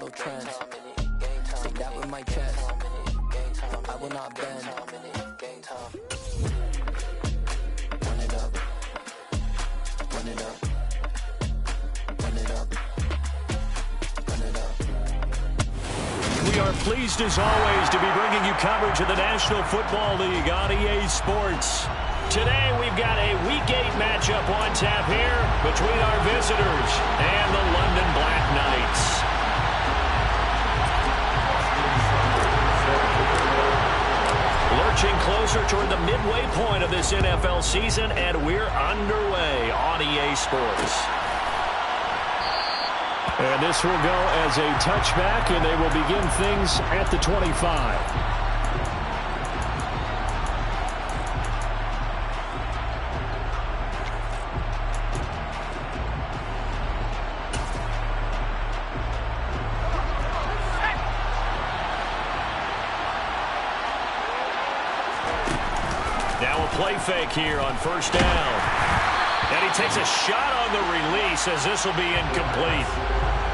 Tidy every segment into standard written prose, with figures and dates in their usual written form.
follow trends. Say that with my chest. I will not bend. Run it up. Run it up. Run it up. Run it up. We are pleased as always to be bringing you coverage of the National Football League on EA Sports. Today we've got a Week 8 matchup on tap here between our visitors and the London Black Knights. Lurching closer toward the midway point of this NFL season, and we're underway on EA Sports. And this will go as a touchback, and they will begin things at the 25. Now a play fake here on first down. And he takes a shot on the release as this will be incomplete.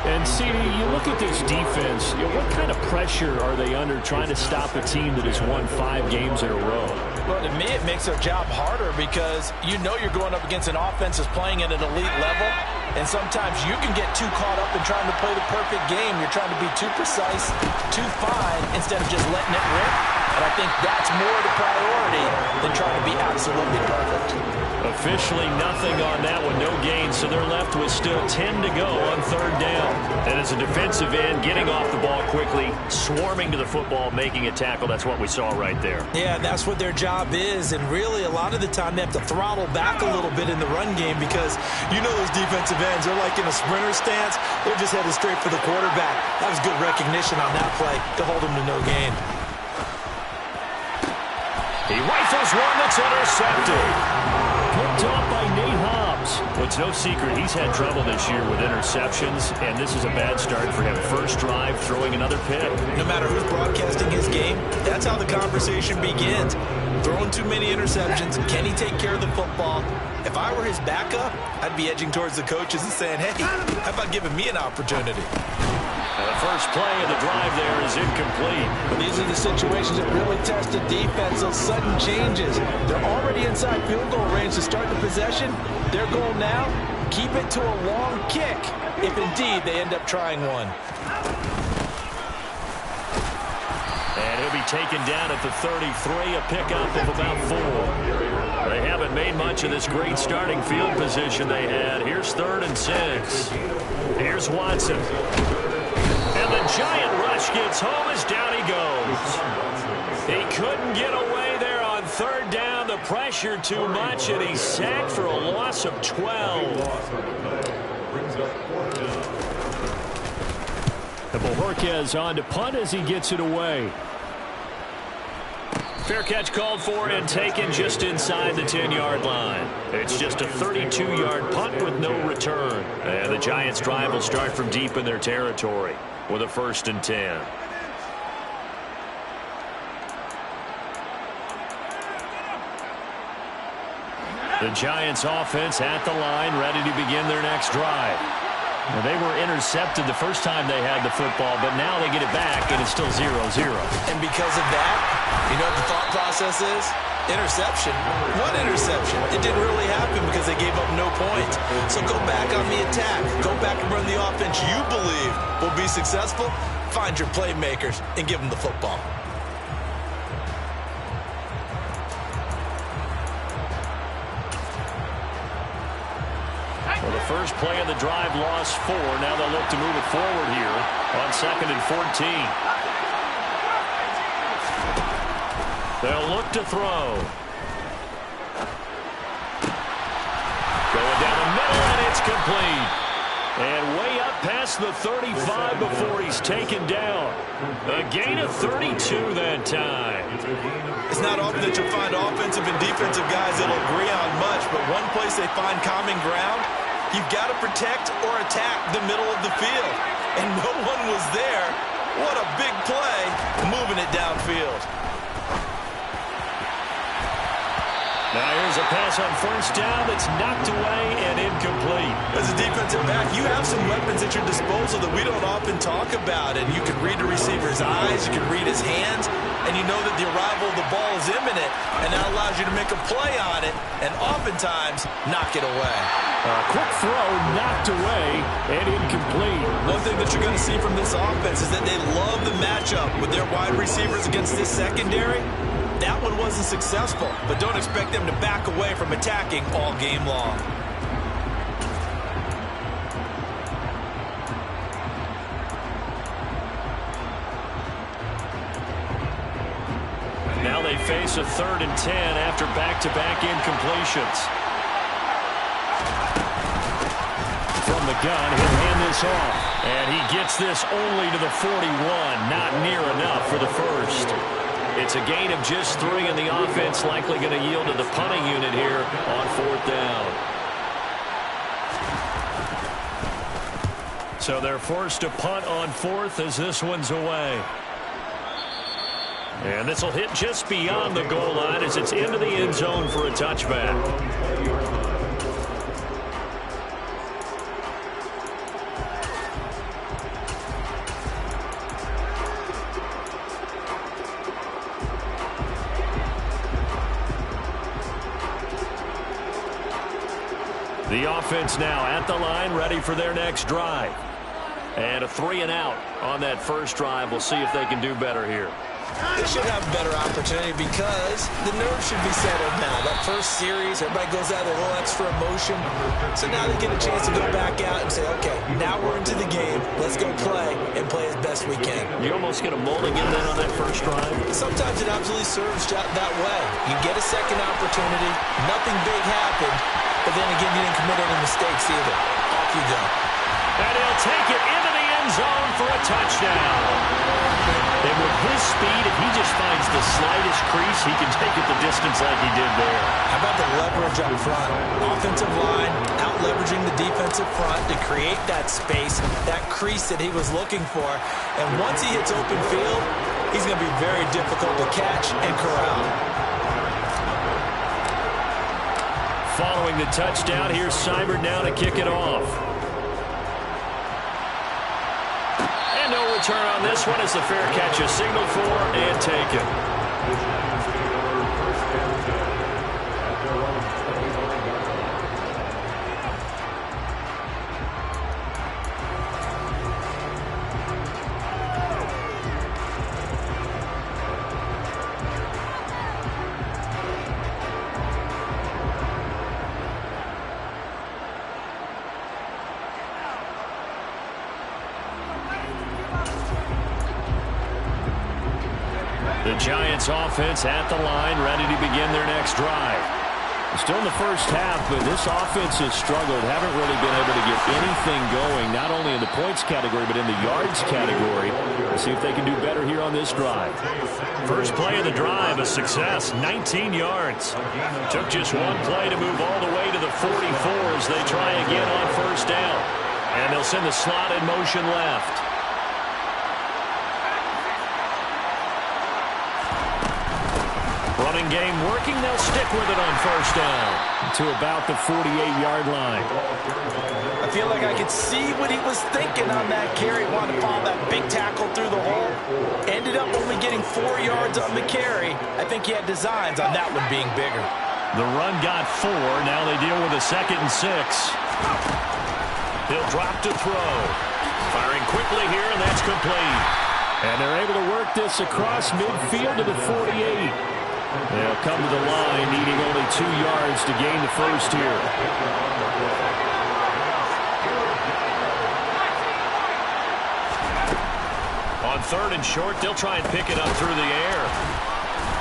And, CD, you look at this defense, what kind of pressure are they under trying to stop a team that has won 5 games in a row? Well, to me, it makes their job harder because you know you're going up against an offense that's playing at an elite level, and sometimes you can get too caught up in trying to play the perfect game. You're trying to be too precise, too fine, instead of just letting it rip. And I think that's more the priority than trying to be absolutely perfect. Officially nothing on that one, no gain, so they're left with still 10 to go on third down. And as a defensive end, getting off the ball quickly, swarming to the football, making a tackle, that's what we saw right there. Yeah, that's what their job is, and really a lot of the time they have to throttle back a little bit in the run game because you know those defensive ends, they're like in a sprinter stance, they're just headed straight for the quarterback. That was good recognition on that play to hold them to no gain. He rifles one that's intercepted. Picked off by Nate Hobbs. Well, it's no secret he's had trouble this year with interceptions, and this is a bad start for him. First drive, throwing another pick. No matter who's broadcasting his game, that's how the conversation begins. Throwing too many interceptions. Can he take care of the football? If I were his backup, I'd be edging towards the coaches and saying, hey, how about giving me an opportunity? The first play of the drive there is incomplete. These are the situations that really test the defense, those sudden changes. They're already inside field goal range to start the possession. Their goal now, keep it to a long kick, if indeed they end up trying one. And he'll be taken down at the 33, a pickup of about 4. They haven't made much of this great starting field position they had. Here's 3rd and 6. Here's Watson. And the giant rush gets home as down he goes. He couldn't get away there on 3rd down. The pressure too much, and he's sacked for a loss of 12. The Bojorquez on to punt as he gets it away. Fair catch called for and taken just inside the 10-yard line. It's just a 32-yard punt with no return. And the Giants' drive will start from deep in their territory with a 1st and 10. The Giants' offense at the line, ready to begin their next drive. Now, they were intercepted the first time they had the football, but now they get it back, and it's still 0-0. And because of that, you know what the thought process is? Interception. What interception? It didn't really happen because they gave up no points. So go back on the attack. Go back and run the offense you believe will be successful. Find your playmakers and give them the football. Well, the first play of the drive lost 4. Now they'll look to move it forward here on 2nd and 14. They'll look to throw. Going down the middle, and it's complete. And way up past the 35 before he's taken down. A gain of 32 that time. It's not often that you'll find offensive and defensive guys that'll agree on much, but one place they find common ground, you've got to protect or attack the middle of the field. And no one was there. What a big play, moving it downfield. Now here's a pass on first down that's knocked away and incomplete. As a defensive back, you have some weapons at your disposal that we don't often talk about. And you can read the receiver's eyes, you can read his hands, and you know that the arrival of the ball is imminent, and that allows you to make a play on it and oftentimes knock it away. A quick throw knocked away and incomplete. One thing that you're going to see from this offense is that they love the matchup with their wide receivers against this secondary. That one wasn't successful, but don't expect them to back away from attacking all game long. Now they face a 3rd and 10 after back-to-back incompletions. From the gun, he'll hand this off. And he gets this only to the 41. Not near enough for the first. It's a gain of just 3, and the offense likely going to yield to the punting unit here on 4th down. So they're forced to punt on 4th as this one's away. And this will hit just beyond the goal line as it's into the end zone for a touchback. The offense now at the line, ready for their next drive. And a 3 and out on that first drive. We'll see if they can do better here. They should have a better opportunity because the nerves should be settled now. That first series, everybody goes out with a little extra emotion. So now they get a chance to go back out and say, okay, now we're into the game. Let's go play and play as best we can. You almost get a mulligan then on that first drive? Sometimes it absolutely serves that way. You get a second opportunity. Nothing big happened. But then again, you didn't commit any mistakes either. Off you go. And he'll take it into the end zone for a touchdown. And with his speed, if he just finds the slightest crease, he can take it the distance like he did there. How about the leverage up front? Offensive line out-leveraging the defensive front to create that space, that crease that he was looking for. And once he hits open field, he's going to be very difficult to catch and corral. Following the touchdown, here's Seibert now to kick it off. And no return on this one as the fair catch is signaled for and taken. The Giants offense at the line, ready to begin their next drive. Still in the first half, but this offense has struggled. Haven't really been able to get anything going, not only in the points category, but in the yards category. Let's see if they can do better here on this drive. First play of the drive, a success, 19 yards. Took just one play to move all the way to the 44 as they try again on first down. And they'll send the slot in motion left. Running game working. They'll stick with it on first down to about the 48-yard line. I feel like I could see what he was thinking on that carry. Wanted to follow that big tackle through the hole. Ended up only getting 4 yards on the carry. I think he had designs on that one being bigger. The run got 4. Now they deal with a 2nd and 6. He'll drop to throw. Firing quickly here, and that's complete. And they're able to work this across midfield to the 48. They'll come to the line, needing only 2 yards to gain the first here. On 3rd and short, they'll try and pick it up through the air.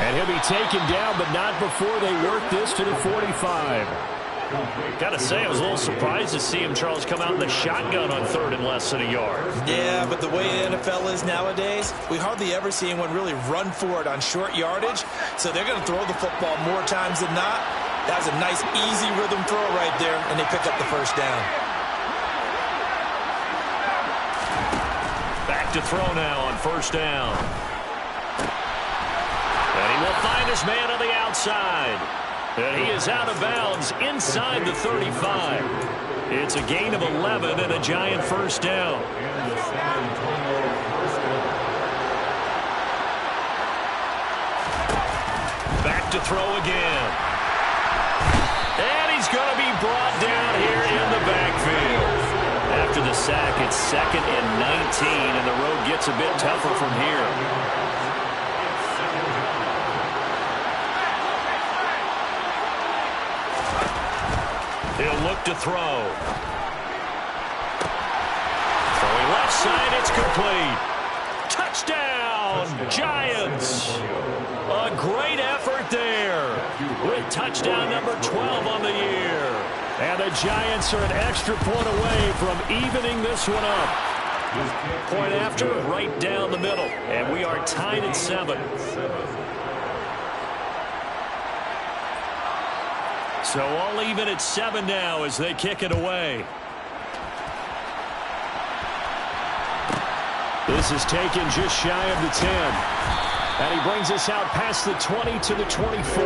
And he'll be taken down, but not before they work this to the 45. Got to say, I was a little surprised to see him, Charles, come out in the shotgun on 3rd and less than a yard. Yeah, but the way the NFL is nowadays, we hardly ever see anyone really run for it on short yardage. So they're going to throw the football more times than not. That was a nice, easy rhythm throw right there, and they pick up the first down. Back to throw now on first down. And he will find his man on the outside. And he is out of bounds inside the 35. It's a gain of 11 and a Giant first down. Back to throw again. And he's going to be brought down here in the backfield. After the sack, it's 2nd and 19, and the road gets a bit tougher from here. He'll look to throw. Throwing left side, it's complete. Touchdown, Giants. A great effort there with touchdown number 12 on the year. And the Giants are an extra point away from evening this one up. Point after, right down the middle. And we are tied at 7. So all even at 7 now as they kick it away. This is taken just shy of the 10. And he brings us out past the 20 to the 24.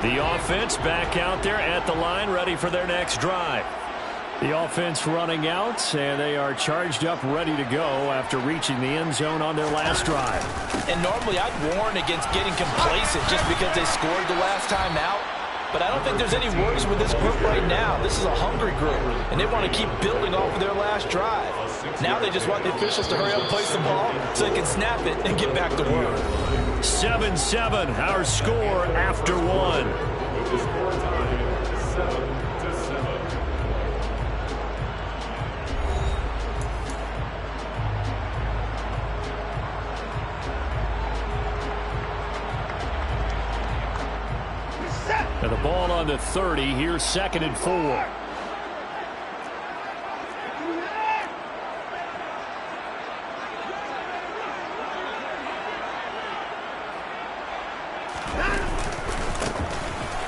The offense back out there at the line, ready for their next drive. The offense running out, and they are charged up, ready to go after reaching the end zone on their last drive. And normally I'd warn against getting complacent just because they scored the last time out. But I don't think there's any worries with this group right now. This is a hungry group, and they want to keep building off of their last drive. Now they just want the officials to hurry up and place the ball so they can snap it and get back to work. 7-7, our score after 1. And the ball on the 30. Here's 2nd and 4.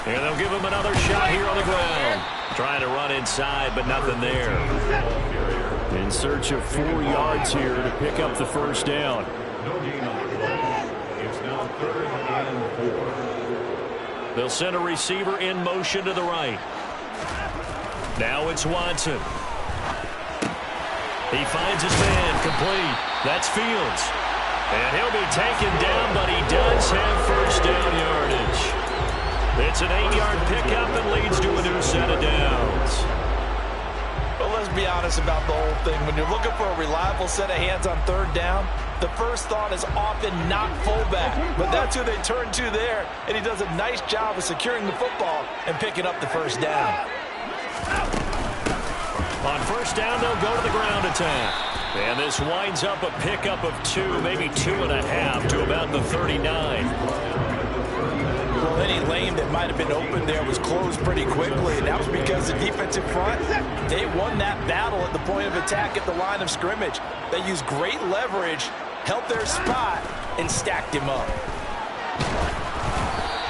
And they'll give him another shot here on the ground. Trying to run inside, but nothing there. In search of 4 yards here to pick up the first down. It's now 3rd and 4. They'll send a receiver in motion to the right. Now it's Watson. He finds his man, complete. That's Fields. And he'll be taken down, but he does have first down yardage. It's an 8-yard pickup and leads to a new set of downs. But let's be honest about the whole thing. When you're looking for a reliable set of hands on 3rd down, the first thought is often not fullback. But that's who they turn to there, and he does a nice job of securing the football and picking up the first down. On first down, they'll go to the ground attack. And this winds up a pickup of 2, maybe 2.5 to about the 39. Well, any lane that might have been open there was closed pretty quickly, and that was because the defensive front, they won that battle at the point of attack at the line of scrimmage. They used great leverage, held their spot, and stacked him up.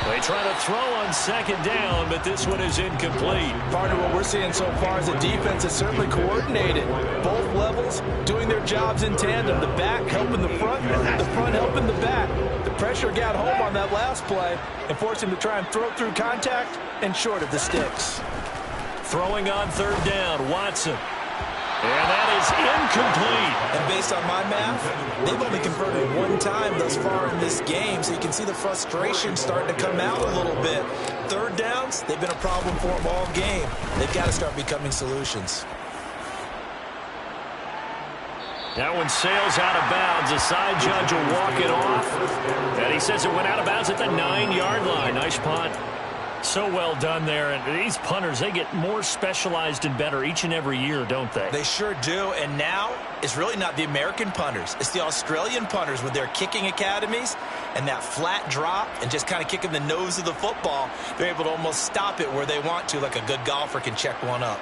They try to throw on 2nd down, but this one is incomplete. Part of what we're seeing so far is the defense is certainly coordinated. Both levels doing their jobs in tandem. The back helping the front helping the back. The pressure got home on that last play and forced him to try and throw through contact and short of the sticks. Throwing on 3rd down, Watson. And that is incomplete. And based on my math, they've only converted 1 time thus far in this game, so you can see the frustration starting to come out a little bit. 3rd downs, they've been a problem for them all game. They've got to start becoming solutions. That one sails out of bounds. The side judge will walk it off. And he says it went out of bounds at the 9-yard line. Nice punt. So well done there. And these punters, they get more specialized and better each and every year, don't they? They sure do. And now it's really not the American punters. It's the Australian punters with their kicking academies and that flat drop and just kind of kicking the nose of the football. They're able to almost stop it where they want to, like a good golfer can check one up.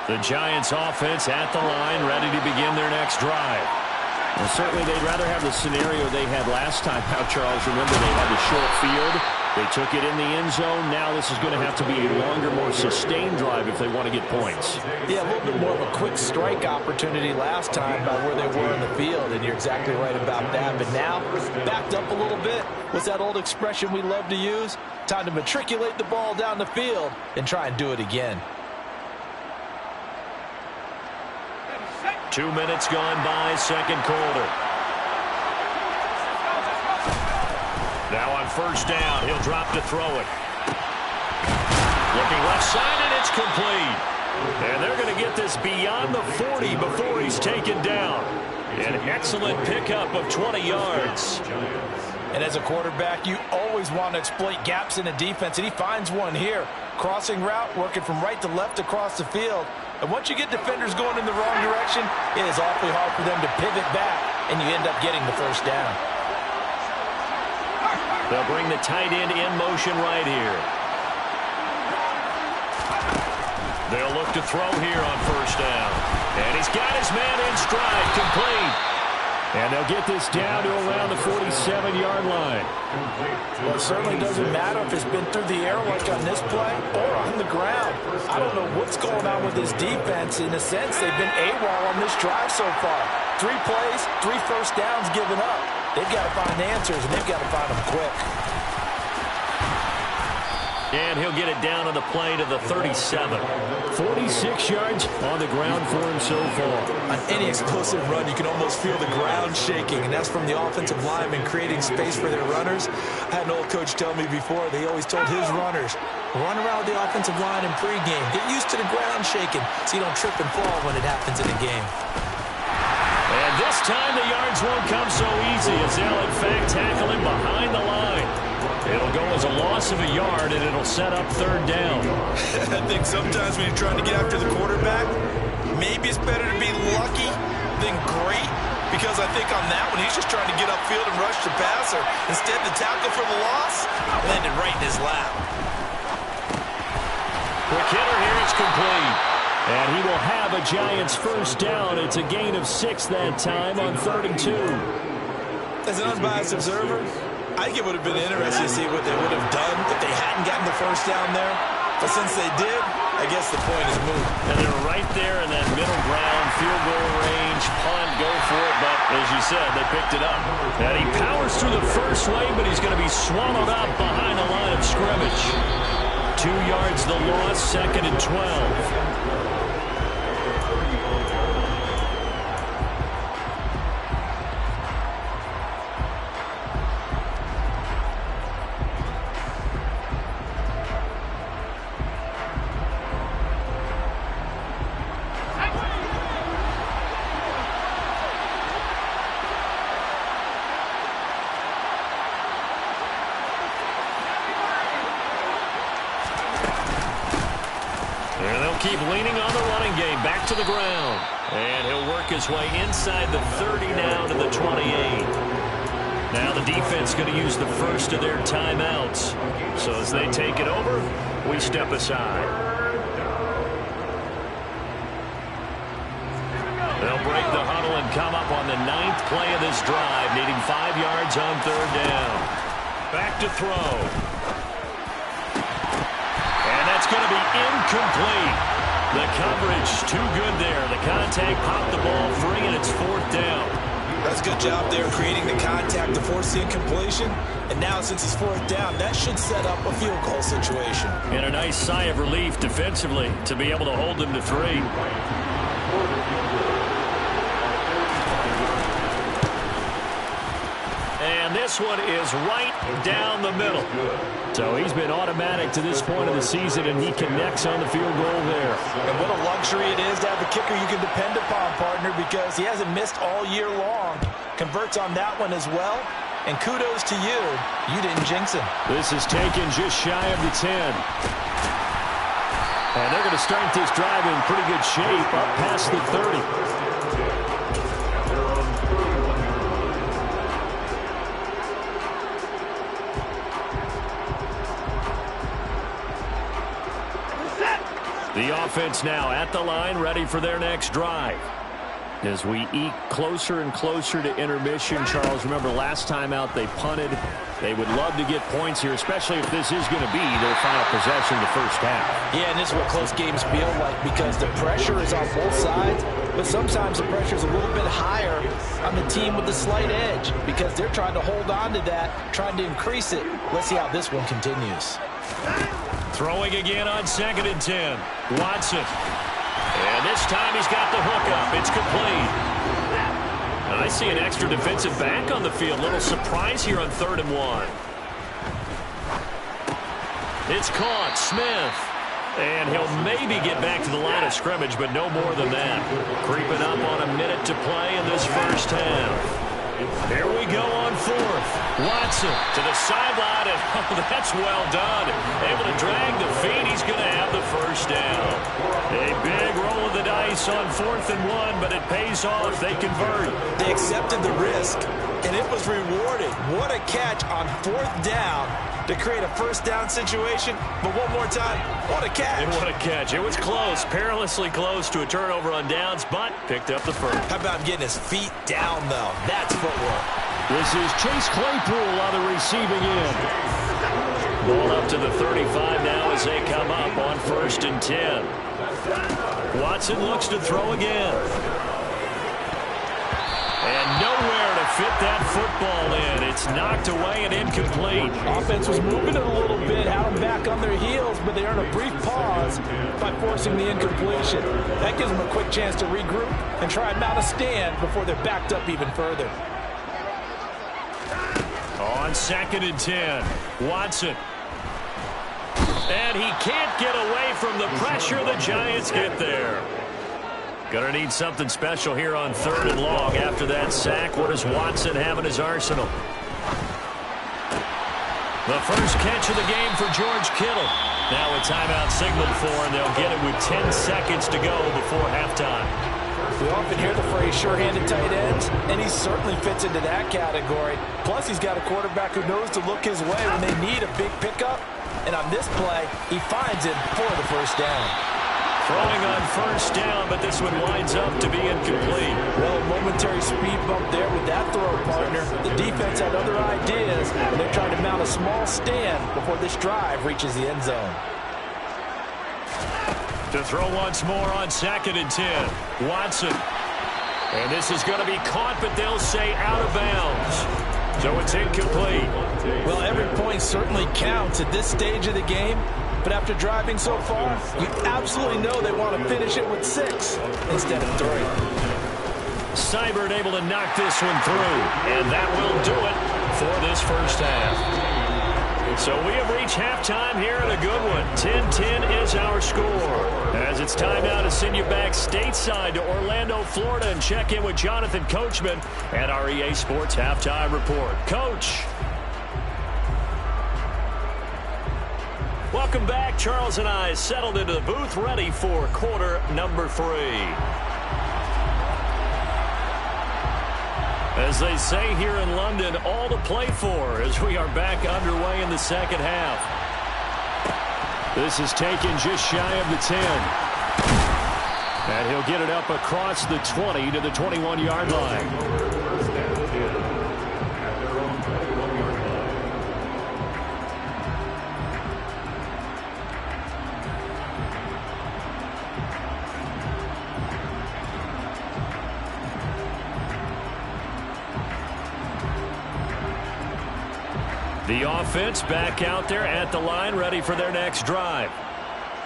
The Giants offense at the line, ready to begin their next drive. Well, certainly they'd rather have the scenario they had last time out, Charles. Remember, they had the short field. They took it in the end zone. Now this is going to have to be a longer, more sustained drive if they want to get points. Yeah, a little bit more of a quick strike opportunity last time by where they were in the field, and you're exactly right about that. But now, backed up a little bit. What's that old expression we love to use? Time to matriculate the ball down the field and try and do it again. 2 minutes gone by, second quarter. Now on first down, he'll drop to throw it. Looking left side, and it's complete. And they're going to get this beyond the 40 before he's taken down. An excellent pickup of 20 yards. And as a quarterback, you always want to exploit gaps in the defense, and he finds one here. Crossing route, working from right to left across the field. And once you get defenders going in the wrong direction, it is awfully hard for them to pivot back, and you end up getting the first down. They'll bring the tight end in motion right here. They'll look to throw here on first down. And he's got his man in stride, complete. And they'll get this down to around the 47-yard line. Well, it certainly doesn't matter if it's been through the air like on this play or on the ground. I don't know what's going on with this defense. In a sense, they've been AWOL on this drive so far. 3 plays, 3 first downs given up. They've got to find answers, and they've got to find them quick. And he'll get it down on the play to the 37. 46 yards on the ground for him so far. On any explosive run, you can almost feel the ground shaking, and that's from the offensive linemen creating space for their runners. I had an old coach tell me before, they always told his runners, run around with the offensive line in pregame. Get used to the ground shaking so you don't trip and fall when it happens in a game. And this time the yards won't come so easy as they'll in fact tackle him behind the line. It'll go as a loss of a yard, and it'll set up third down. I think sometimes when you're trying to get after the quarterback, maybe it's better to be lucky than great, because I think on that one, he's just trying to get upfield and rush the passer. Instead, the tackle for the loss landed right in his lap. Quick hitter here, it's complete. And he will have a Giants first down. It's a gain of 6 that time on 3rd and 2. As an unbiased observer, I think it would have been interesting to see what they would have done if they hadn't gotten the first down there. But since they did, I guess the point is moot. And they're right there in that middle ground, field goal range, punt, go for it. But as you said, they picked it up. And he powers through the first wave, but he's going to be swallowed up behind the line of scrimmage. 2 yards the loss, 2nd and 12. Keep leaning on the running game. Back to the ground. And he'll work his way inside the 30 now to the 28. Now the defense going to use the first of their timeouts. So as they take it over, we step aside. They'll break the huddle and come up on the 9th play of this drive, needing 5 yards on 3rd down. Back to throw. And that's going to be incomplete. The coverage too good there. The contact popped the ball free, and it's 4th down. That's a good job there creating the contact to force the incompletion. And now since it's 4th down, that should set up a field goal situation. And a nice sigh of relief defensively to be able to hold them to 3. And this one is right down the middle. So he's been automatic to this point of the season, and he connects on the field goal there. And what a luxury it is to have a kicker you can depend upon, partner, because he hasn't missed all year long. Converts on that one as well. And kudos to you. You didn't jinx him. This is taken just shy of the 10. And they're going to start this drive in pretty good shape up past the 30. The offense now at the line, ready for their next drive. As we eke closer and closer to intermission, Charles, remember last time out they punted. They would love to get points here, especially if this is going to be their final possession of the first half. Yeah, and this is what close games feel like because the pressure is on both sides, but sometimes the pressure is a little bit higher on the team with the slight edge because they're trying to hold on to that, trying to increase it. Let's see how this one continues. Throwing again on 2nd and 10. Watson. And this time he's got the hook up. It's complete. I see an extra defensive back on the field. Little surprise here on 3rd and 1. It's caught. Smith. And he'll maybe get back to the line of scrimmage, but no more than that. Creeping up on a minute to play in this first half. Here we go on 4th. Watson to the sideline, and oh, that's well done. Able to drag the feet. He's going to have the first down. A big roll of the dice on 4th and 1, but it pays off. They convert. They accepted the risk, and it was rewarded. What a catch on 4th down to create a first down situation. But one more time, what a catch. And what a catch. It was close, perilously close to a turnover on downs, but picked up the first. How about getting his feet down, though? That's footwork. This is Chase Claypool on the receiving end. Ball up to the 35 now as they come up on 1st and 10. Watson looks to throw again. And nowhere to fit that football in. It's knocked away and incomplete. Offense was moving it a little bit, had them back on their heels, but they earned a brief pause by forcing the incompletion. That gives them a quick chance to regroup and try and mount a stand before they're backed up even further. On 2nd and 10, Watson. And he can't get away from the pressure. The Giants get there. Gonna need something special here on 3rd and long after that sack. What does Watson have in his arsenal? The first catch of the game for George Kittle. Now a timeout signaled for, and they'll get it with 10 seconds to go before halftime. We often hear the phrase sure-handed tight ends, and he certainly fits into that category. Plus, he's got a quarterback who knows to look his way when they need a big pickup. And on this play, he finds it for the first down. Throwing on 1st down, but this one winds up to be incomplete. Well, a momentary speed bump there with that throw, partner. The defense had other ideas, and they're trying to mount a small stand before this drive reaches the end zone. To throw once more on 2nd and 10. Watson. And this is going to be caught, but they'll say out of bounds. So it's incomplete. Well, every point certainly counts at this stage of the game. But after driving so far, you absolutely know they want to finish it with 6 instead of 3. Seibert able to knock this one through. And that will do it for this first half. So we have reached halftime here in a good one. 10-10 is our score. As it's time now to send you back stateside to Orlando, Florida, and check in with Jonathan Coachman at our EA Sports Halftime Report. Coach. Welcome back. Charles and I settled into the booth ready for quarter number 3. As they say here in London, all to play for as we are back underway in the second half. This is taken just shy of the 10. And he'll get it up across the 20 to the 21-yard line. The offense back out there at the line, ready for their next drive.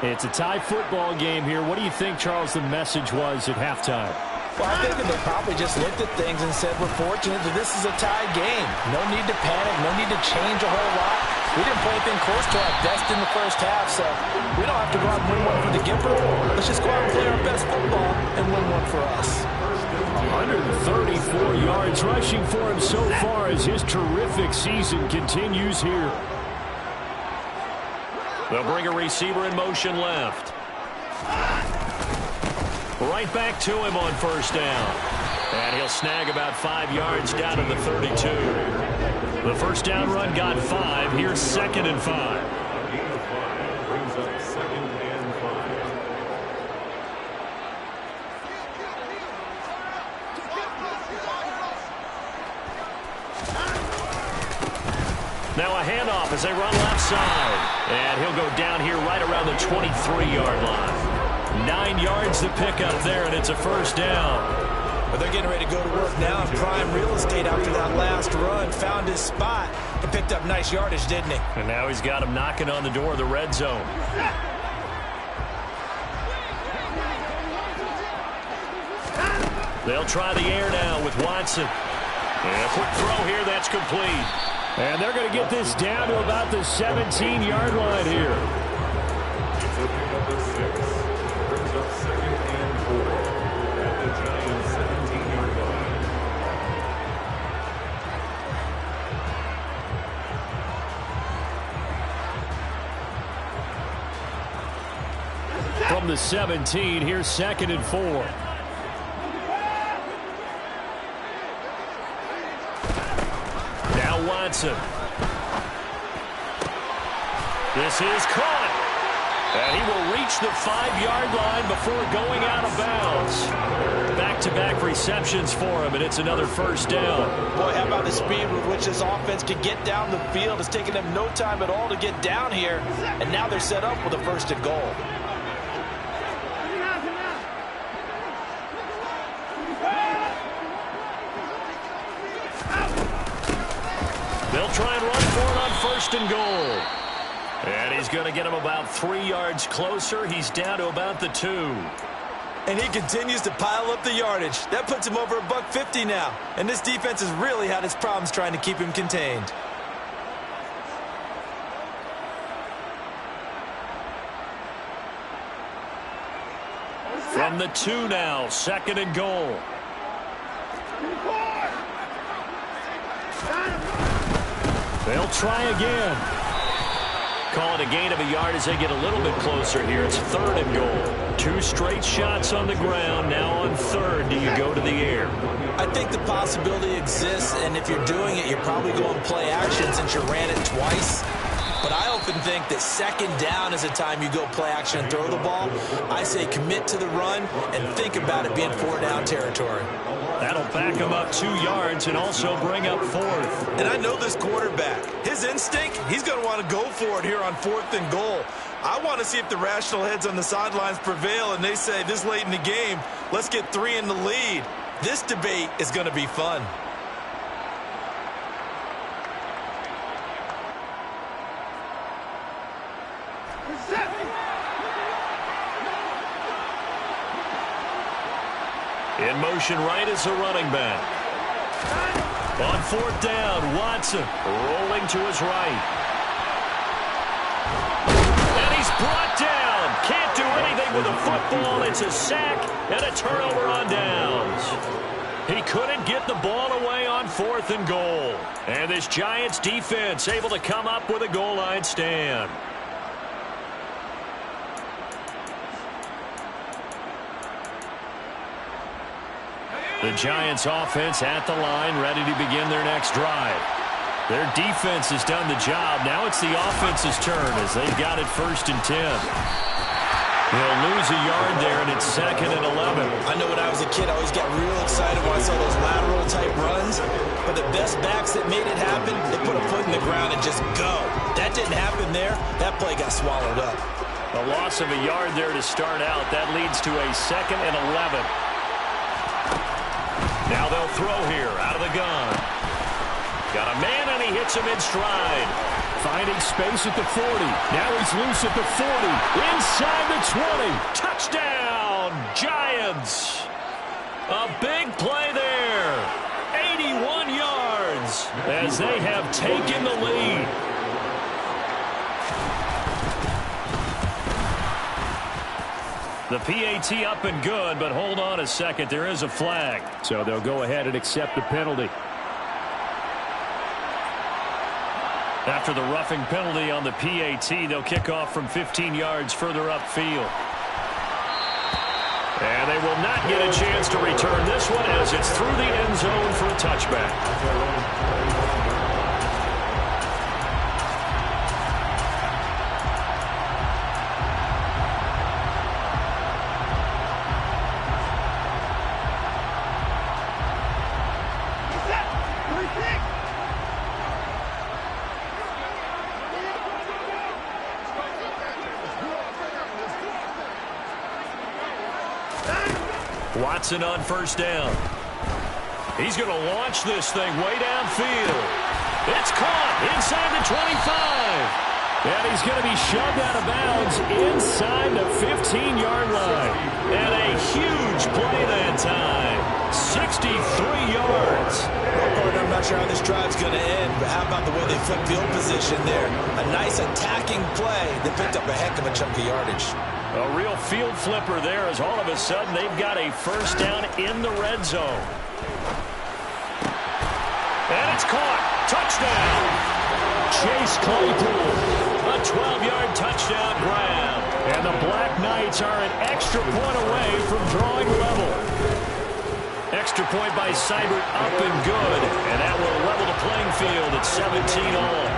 It's a tie football game here. What do you think, Charles, the message was at halftime? Well, I think they probably just looked at things and said, we're fortunate that this is a tied game. No need to panic, no need to change a whole lot. We didn't play anything close to our best in the first half, so we don't have to go out and win one for the Gipper. Let's just go out and play our best football and win one for us. 134 yards rushing for him so far as his terrific season continues here. They'll bring a receiver in motion left. Right back to him on first down. And he'll snag about 5 yards down to the 32. The first down run got 5. Here's 2nd and 5. handoff as they run left side. And he'll go down here right around the 23-yard line. 9 yards to pick up there, and it's a first down. But they're getting ready to go to work now in prime real estate after that last run. Found his spot and picked up nice yardage, didn't he? And now he's got him knocking on the door of the red zone. They'll try the air now with Watson. And a quick throw here, that's complete. And they're going to get this down to about the 17-yard line here. Picking up the 6. Brings up 2nd and 4 at the Giants' 17-yard line. From the 17, here's 2nd and 4. Watson. This is caught. And he will reach the 5-yard line before going out of bounds. Back-to-back receptions for him, and it's another first down. Boy, how about the speed with which this offense can get down the field? It's taken them no time at all to get down here, and now they're set up with a 1st and goal. They'll try and run for it on 1st and goal. And he's going to get him about 3 yards closer. He's down to about the 2. And he continues to pile up the yardage. That puts him over $150 now. And this defense has really had its problems trying to keep him contained. From the 2 now, 2nd and goal. They'll try again. Call it a gain of a yard as they get a little bit closer here. It's 3rd and goal. 2 straight shots on the ground. Now on 3rd, do you go to the air? I think the possibility exists, and if you're doing it, you're probably going play action since you ran it twice. But I often think that 2nd down is a time you go play action and throw the ball. I say commit to the run and think about it being 4-down territory. That'll back him up 2 yards and also bring up 4th. And I know this quarterback. His instinct, he's going to want to go for it here on 4th and goal. I want to see if the rational heads on the sidelines prevail and they say this late in the game, let's get 3 in the lead. This debate is going to be fun. In motion right is the running back. On 4th down, Watson rolling to his right. And he's brought down. Can't do anything with a football. It's a sack and a turnover on downs. He couldn't get the ball away on 4th and goal. And this Giants defense able to come up with a goal line stand. The Giants offense at the line, ready to begin their next drive. Their defense has done the job. Now it's the offense's turn as they've got it 1st and 10. They'll lose a yard there, and it's 2nd and 11. I know when I was a kid, I always got real excited when I saw those lateral-type runs. But the best backs that made it happen, they put a foot in the ground and just go. That didn't happen there. That play got swallowed up. A loss of a yard there to start out. That leads to a 2nd and 11. Now they'll throw here out of the gun. Got a man, and he hits him in stride. Finding space at the 40. Now he's loose at the 40. Inside the 20. Touchdown, Giants. A big play there. 81 yards as they have taken the lead. The PAT up and good, but hold on a second. There is a flag. So they'll go ahead and accept the penalty. After the roughing penalty on the PAT, they'll kick off from 15 yards further upfield. And they will not get a chance to return this one as it's through the end zone for a touchback. Watson on first down. He's going to launch this thing way downfield. It's caught inside the 25. And he's going to be shoved out of bounds inside the 15-yard line. And a huge play that time. 63 yards. I'm not sure how this drive's going to end, but how about the way they flip field position there? A nice attacking play that picked up a heck of a chunk of yardage. A real field flipper there as all of a sudden they've got a first down in the red zone. And it's caught. Touchdown. Chase Claypool. A 12-yard touchdown grab. And the Black Knights are an extra point away from drawing level. Extra point by Seibert up and good. And that will level the playing field at 17 all.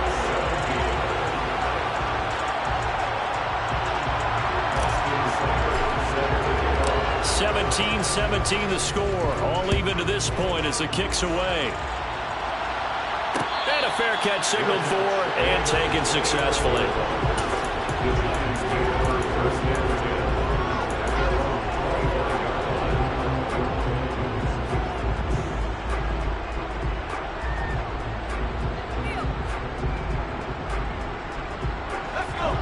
17-17 the score. All even to this point as the kick's away. And a fair catch signaled for and taken successfully.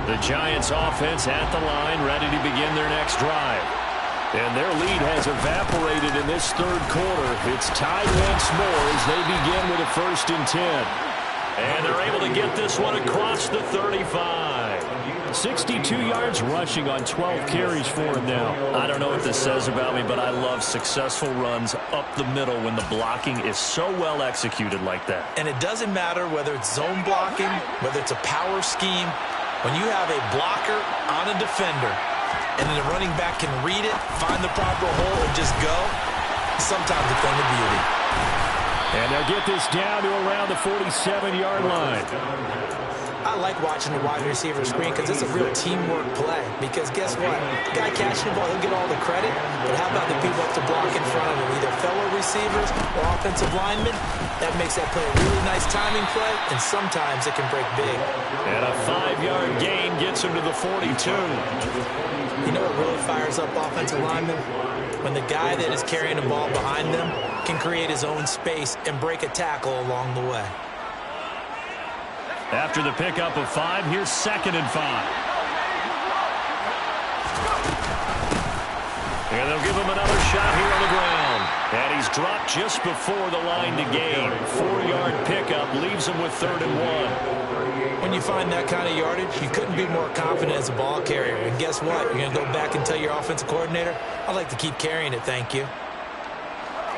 The Giants offense at the line, ready to begin their next drive. And their lead has evaporated in this third quarter. It's tied once more as they begin with a 1st and 10. And they're able to get this one across the 35. 62 yards rushing on 12 carries for him now. I don't know what this says about me, but I love successful runs up the middle when the blocking is so well executed like that. And it doesn't matter whether it's zone blocking, whether it's a power scheme. When you have a blocker on a defender, and then the running back can read it, find the proper hole, and just go, sometimes a thing of beauty. And they'll get this down to around the 47-yard line. I like watching the wide receiver screen because it's a real teamwork play. Because guess what? The guy catching the ball, he'll get all the credit. But how about the people up to block in front of him, either fellow receivers or offensive linemen? That makes that play a really nice timing play, and sometimes it can break big. And a 5-yard gain gets him to the 42. You know what really fires up offensive linemen? When the guy that is carrying the ball behind them can create his own space and break a tackle along the way. After the pickup of 5, here's 2nd and 5. And they'll give him another shot here on the ground. And he's dropped just before the line to gain. 4-yard pickup leaves him with 3rd and 1. When you find that kind of yardage, you couldn't be more confident as a ball carrier. And guess what? You're going to go back and tell your offensive coordinator, I'd like to keep carrying it, thank you.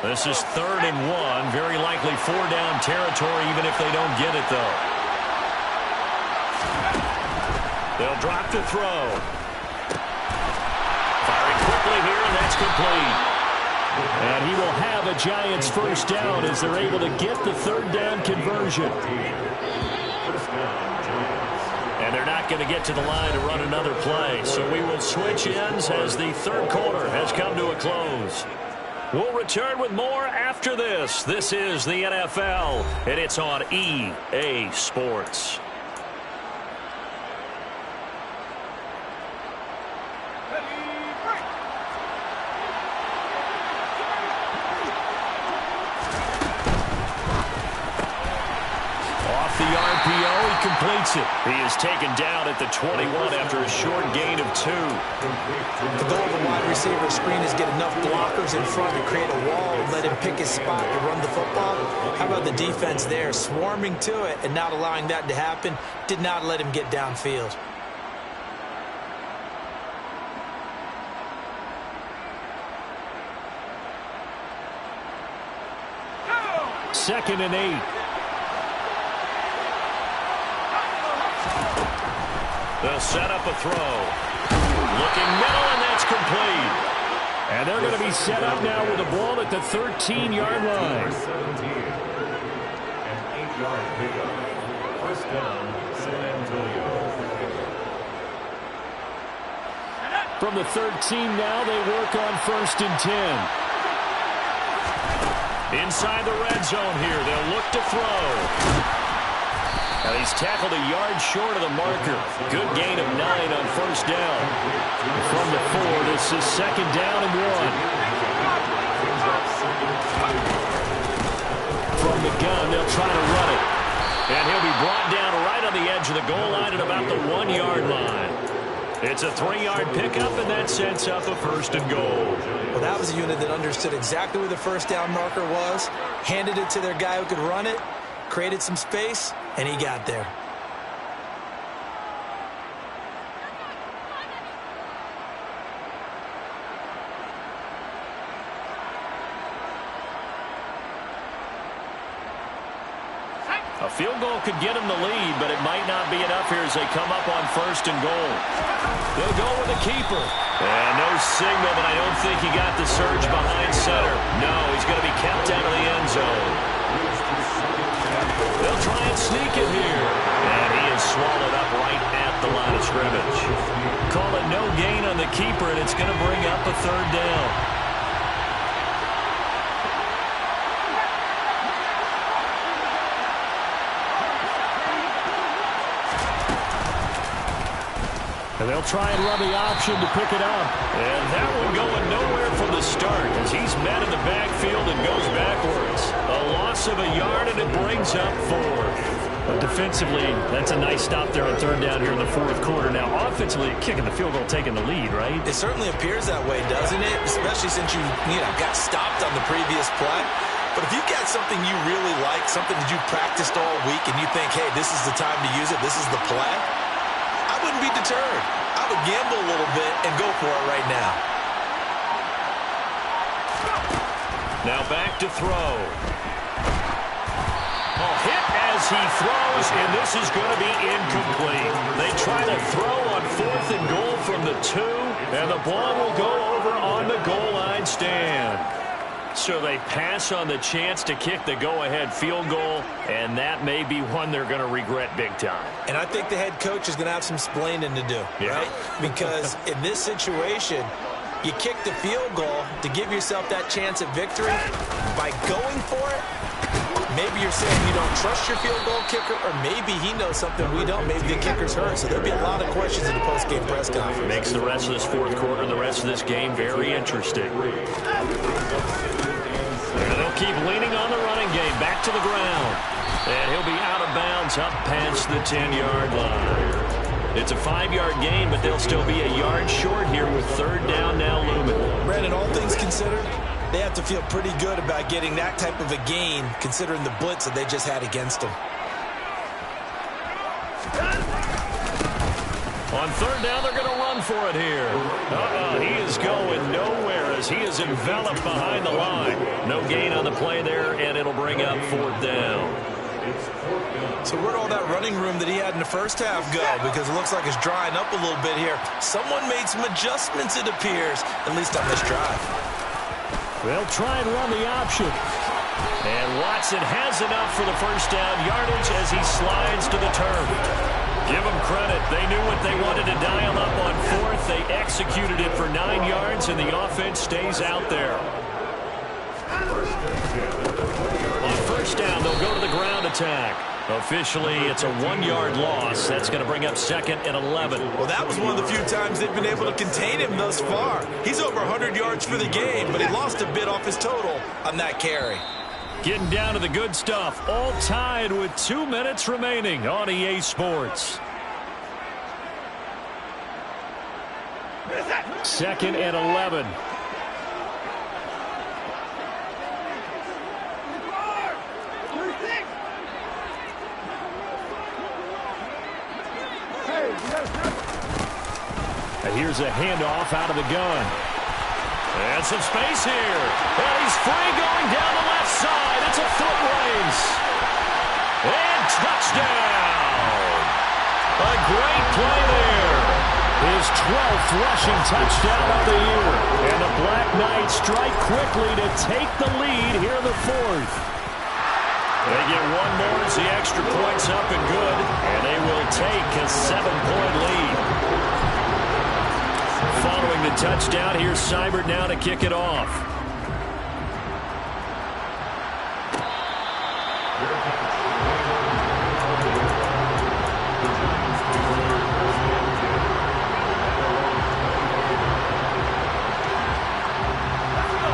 This is 3rd and 1. Very likely 4-down territory even if they don't get it, though. They'll drop to throw. Firing quickly here, and that's complete. And he will have a Giants 1st down as they're able to get the 3rd down conversion. And they're not going to get to the line to run another play. So we will switch ends as the 3rd quarter has come to a close. We'll return with more after this. This is the NFL, and it's on EA Sports. Completes it. He is taken down at the 21 after a short gain of 2. The goal of a wide receiver screen is get enough blockers in front to create a wall and let him pick his spot to run the football. How about the defense there, swarming to it and not allowing that to happen? Did not let him get downfield. Second and 8. They'll set up a throw. Looking middle, and that's complete. And they're going to be set up now with a ball at the 13-yard line. 17. An 8-yard pickup. 1st down, San Antonio. From the 13 now, they work on 1st and 10. Inside the red zone here, they'll look to throw. Now he's tackled a yard short of the marker. Good gain of 9 on 1st down. From the 4, this is 2nd down and 1. From the gun, they'll try to run it. And he'll be brought down right on the edge of the goal line at about the 1-yard line. It's a 3-yard pickup, and that sets up a 1st and goal. Well, that was a unit that understood exactly where the first down marker was, handed it to their guy who could run it, created some space, and he got there. A field goal could get him the lead, but it might not be enough here as they come up on 1st and goal. They'll go with the keeper. And no signal, but I don't think he got the surge behind center. No, he's going to be kept out of the end zone. They'll try and sneak it here. And he is swallowed up right at the line of scrimmage. Call it no gain on the keeper, and it's going to bring up a 3rd down. And they'll try and run the option to pick it up. And that one going nowhere from the start as he's met in the backfield and goes backwards. A loss of a yard, and it brings up 4. But defensively, that's a nice stop there on 3rd down here in the 4th quarter. Now, offensively, kicking the field goal, taking the lead, right? It certainly appears that way, doesn't it? Especially since you got stopped on the previous play. But if you've got something you really like, something that you practiced all week, and you think, hey, this is the time to use it, this is the play, I wouldn't be deterred. I would gamble a little bit and go for it right now. Now back to throw. A hit as he throws, and this is going to be incomplete. They try to throw on 4th and goal from the 2, and the ball will go over on the goal line stand. So they pass on the chance to kick the go-ahead field goal, and that may be one they're going to regret big time. And I think the head coach is going to have some splaining to do, right? Because in this situation, you kick the field goal to give yourself that chance at victory. By going for it, maybe you're saying you don't trust your field goal kicker, or maybe he knows something we don't. Maybe the kicker's hurt. So there'll be a lot of questions in the post-game press conference. Makes the rest of this 4th quarter and the rest of this game very interesting. And they'll keep leaning on the running game. Back to the ground. And he'll be out of bounds up past the 10-yard line. It's a 5-yard gain, but they'll still be a yard short here with 3rd down now looming. Brandon, all things considered, they have to feel pretty good about getting that type of a gain, considering the blitz that they just had against them. On 3rd down, they're going to run for it here. He is going nowhere as he is enveloped behind the line. No gain on the play there, and it'll bring up 4th down. So where'd all that running room that he had in the first half go? Because it looks like it's drying up a little bit here. Someone made some adjustments, it appears, at least on this drive. They'll try and run the option. And Watson has enough for the 1st down yardage as he slides to the turf. Give them credit. They knew what they wanted to dial up on 4th. They executed it for 9 yards, and the offense stays out there. On 1st down, they'll go to the ground attack. Officially, it's a 1-yard loss. That's going to bring up 2nd and 11. Well, that was one of the few times they've been able to contain him thus far. He's over 100 yards for the game, but he lost a bit off his total on that carry. Getting down to the good stuff. All tied with 2 minutes remaining on EA Sports. 2nd and 11. And here's a handoff out of the gun. And some space here. And he's free going down the left side. It's a foot race. And touchdown. A great play there. His 12th rushing touchdown of the year. And the Black Knights strike quickly to take the lead here in the 4th. They get one more as the extra point's up and good. And they will take a 7-point lead. Following the touchdown, here's Seibert now to kick it off.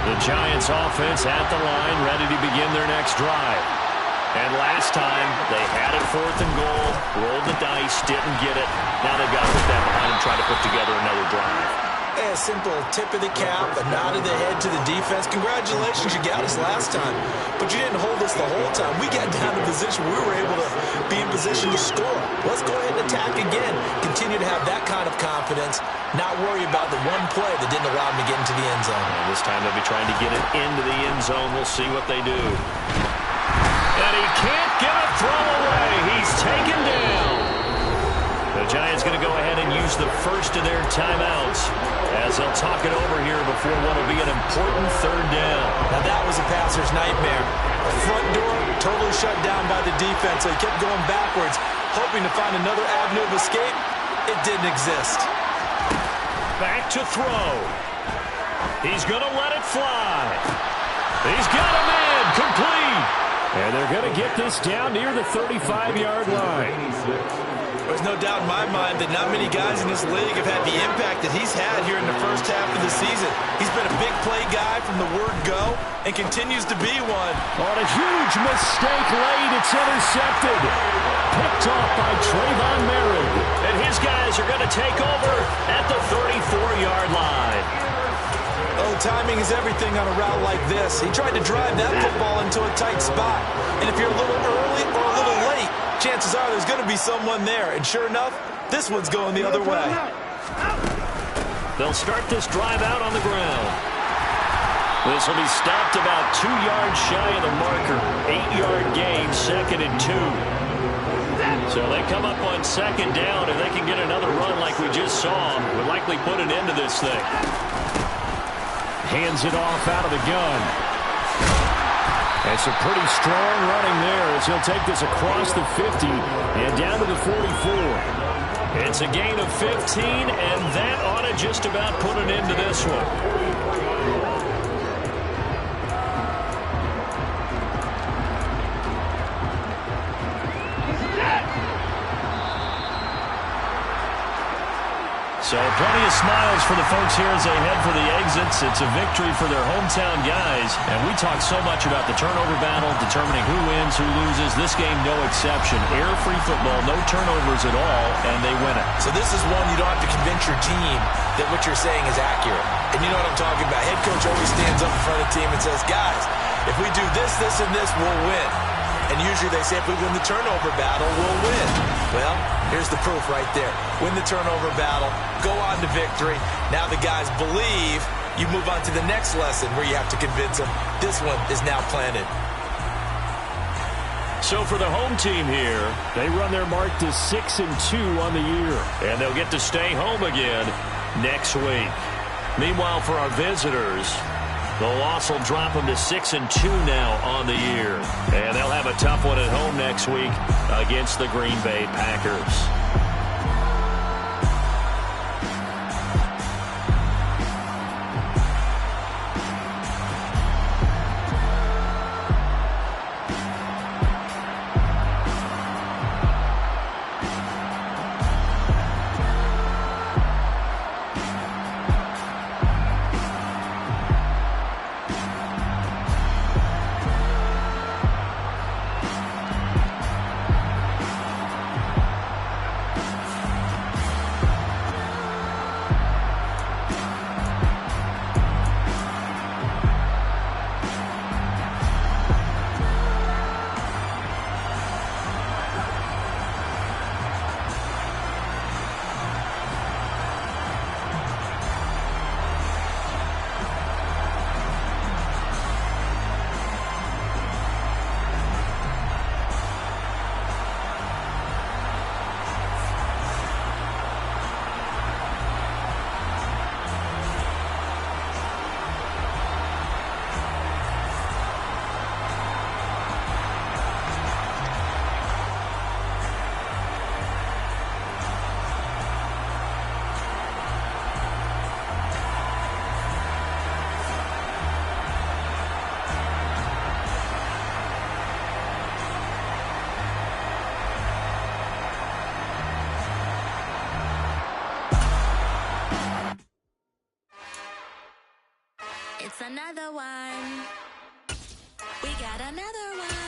The Giants offense at the line, ready to begin their next drive. And last time, they had it 4th and goal, rolled the dice, didn't get it. Now they've got to put that behind and try to put together another drive. A simple tip of the cap, a nod of the head to the defense. Congratulations, you got us last time. But you didn't hold us the whole time. We got down to position. We were able to be in position to score. Let's go ahead and attack again. Continue to have that kind of confidence. Not worry about the one play that didn't allow them to get into the end zone. And this time they'll be trying to get it into the end zone. We'll see what they do. And he can't get a throw away. He's taken down. The Giants going to go ahead and use the first of their timeouts as they'll talk it over here before what will be an important 3rd down. Now that was a passer's nightmare. Front door totally shut down by the defense. So he kept going backwards, hoping to find another avenue of escape. It didn't exist. Back to throw. He's going to let it fly. He's got a man complete. And they're going to get this down near the 35-yard line. There's no doubt in my mind that not many guys in this league have had the impact that he's had here in the first half of the season. He's been a big play guy from the word go and continues to be one. On a huge mistake late, it's intercepted. Picked off by Trayvon Merritt. And his guys are going to take over at the 34-yard line. Oh, timing is everything on a route like this. He tried to drive that football into a tight spot. And if you're a little early or a little late, chances are there's going to be someone there. And sure enough, this one's going the other way. They'll start this drive out on the ground. This will be stopped about 2 yards shy of the marker. 8-yard gain, 2nd and 2. So they come up on 2nd down. If they can get another run like we just saw, would likely put an end to this thing. Hands it off out of the gun. And some pretty strong running there as he'll take this across the 50 and down to the 44. It's a gain of 15, and that ought to just about put an end to this one. So plenty of smiles for the folks here as they head for the exits. It's a victory for their hometown guys. And we talk so much about the turnover battle, determining who wins, who loses. This game, no exception. Error-free football, no turnovers at all, and they win it. So this is one you don't have to convince your team that what you're saying is accurate. And you know what I'm talking about. Head coach always stands up in front of the team and says, guys, if we do this, this, and this, we'll win. And usually they say if we win the turnover battle, we'll win. Well, here's the proof right there. Win the turnover battle, go on to victory. Now the guys believe. You move on to the next lesson where you have to convince them this one is now planted. So for the home team here, they run their mark to 6-2 on the year. And they'll get to stay home again next week. Meanwhile, for our visitors, the loss will drop them to 6-2 now on the year. And they'll have a tough one at home next week against the Green Bay Packers. another one. We got another one.